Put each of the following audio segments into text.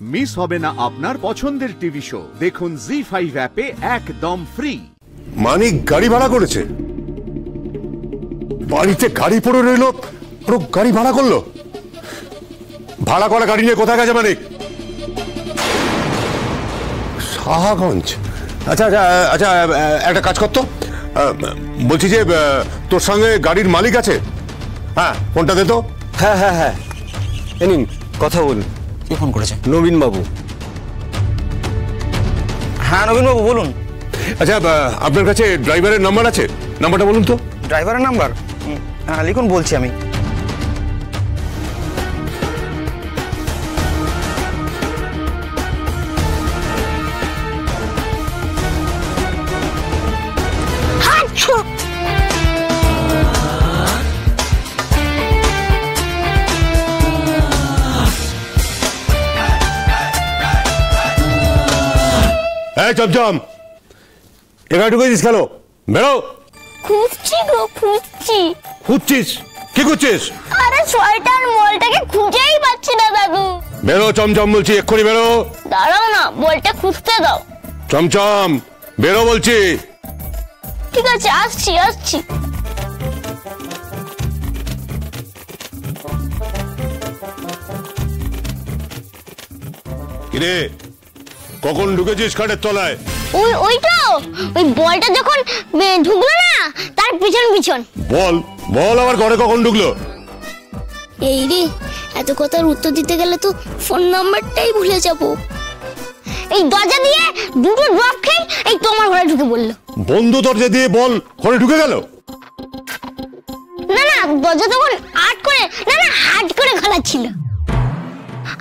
Miss হবে না আপনার পছন্দের টিভি শো। দেখুন জি5 অ্যাপে একদম ফ্রি। মানিক গাড়ি ভাড়া করেছে, বাড়িতে গাড়ি পড়ে রইল, পুরো গাড়ি ভাড়া করলো। ভাড়া করা গাড়ি নিয়ে কোথায় গেছে মানিক? সাহাগঞ্জ। আচ্ছা আচ্ছা আচ্ছা, একটা কাজ করতো, বলছি যে তোর সঙ্গে গাড়ির মালিক আছে? হ্যাঁ, ফোনটা দে তো। হ্যাঁ হ্যাঁ হ্যাঁ, এ নিন, কথা বলুন। কে ফোন করেছে? নবীন বাবু। হ্যাঁ নবীন বাবু বলুন। আচ্ছা, আপনার কাছে ড্রাইভারের নাম্বার আছে? নাম্বারটা বলুন তো। ড্রাইভারের নাম্বার? হ্যাঁ লিখুন, বলছি আমি। চমচম, এখানে ঢুকেছিস কেন? বেরো। খুঁজছি গো, খুঁজছি। খুঁজছিস? কি খুঁজছিস? আরে সোয়েটার মলটাকে খুঁজেই পাচ্ছি না দাদু। বেরো চমচম বলছি, এক্ষুনি বেরো। দাঁড়াও না, বলটা খুঁজতে দাও। চমচম বেরো বলছি। ঠিক আছে, আসছি আসছি। কিরে, কখন ঢুকেছিস খাটের তলায়? ওইটা ওই বলটা যখন ঢুকলো না, তার পিছন পিছন। বল বল, আবার ঘরে কখন ঢুকলো? এই রে, এত কথার উত্তর দিতে গেলে তো ফোন নাম্বারটাই ভুলে যাব। এই দরজা দিয়ে দুটো ড্রপ খেয়ে এই তোমার ঘরে ঢুকে বললো। বন্ধু দরজা দিয়ে বল ঘরে ঢুকে গেল? না না, দরজা তখন আট করে, না না হাট করে খোলা ছিল।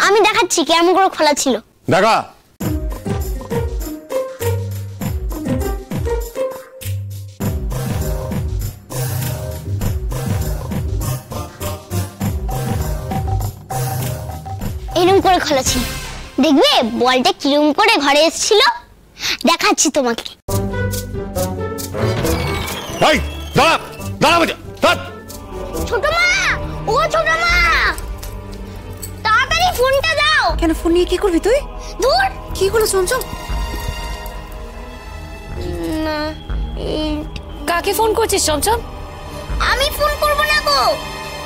আমি দেখাচ্ছি কেমন করে খোলা ছিল। দেখা। এরকম করে খোলা ছিল। দেখবে বলটা কিরকম করে ঘরে এসেছিল, দেখাচ্ছি তোমাকে। ভাই দাঁড়া দাঁড়া বাজা, দাঁড়া। ছোট মা, ও ছোট মা, তাড়াতাড়ি ফোনটা দাও। কেন, ফোন নিয়ে কি করবি তুই? দূর। কি হলো চমচম? না, কাকে ফোন করছিস চমচম? আমি ফোন করব না গো,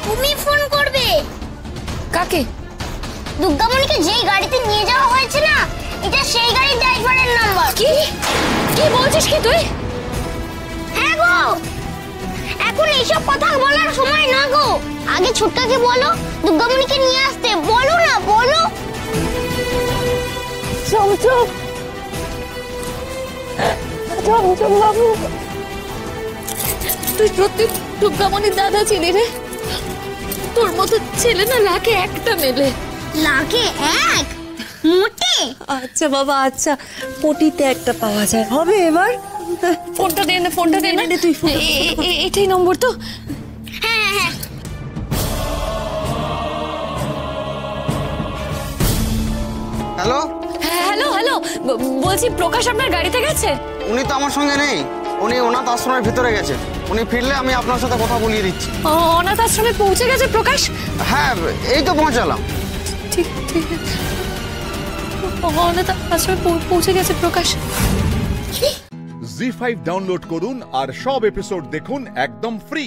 তুমি ফোন করবে। কাকে? দুর্গামণিকে যেই গাড়িতে নিয়ে যাওয়া হয়েছে না, এটা সেই গাড়ির ড্রাইভারের নাম্বার। কি কি বলছিস কি তুই? হ্যাঁ গো, এখন এইসব কথা বলার সময় না গো। আগে ছোটকাকে বলো দুর্গামণিকে নিয়ে আসতে, বলো না, বলো। চমচম, চমচম বাবু, তুই সত্যি দুর্গামণির দাদা ছিলি রে? তোর মতো ছেলে না লাখে একটা মেলে। লাখে এক? মোটে? আচ্ছা বাবা, আচ্ছা, কোটিতে একটা পাওয়া যায়। হবে এবার? ফোনটা দে না, ফোনটা দে না। তুই এটাই নম্বর তো? হ্যাঁ হ্যাঁ। হ্যালো হ্যালো হ্যালো, বলছি প্রকাশ আপনার গাড়িতে গেছে? উনি তো আমার সঙ্গে নেই, উনি অনাথ আশ্রমের ভিতরে গেছে। উনি ফিরলে আমি আপনার সাথে কথা বলিয়ে দিচ্ছি। অনাথ আশ্রমে পৌঁছে গেছে প্রকাশ? হ্যাঁ, এই তো পৌঁছালাম। ঠিক ঠিক, অনাথ আশ্রমে পৌঁছে গেছে প্রকাশ। জি5 ডাউনলোড করুন আর সব এপিসোড দেখুন একদম ফ্রি।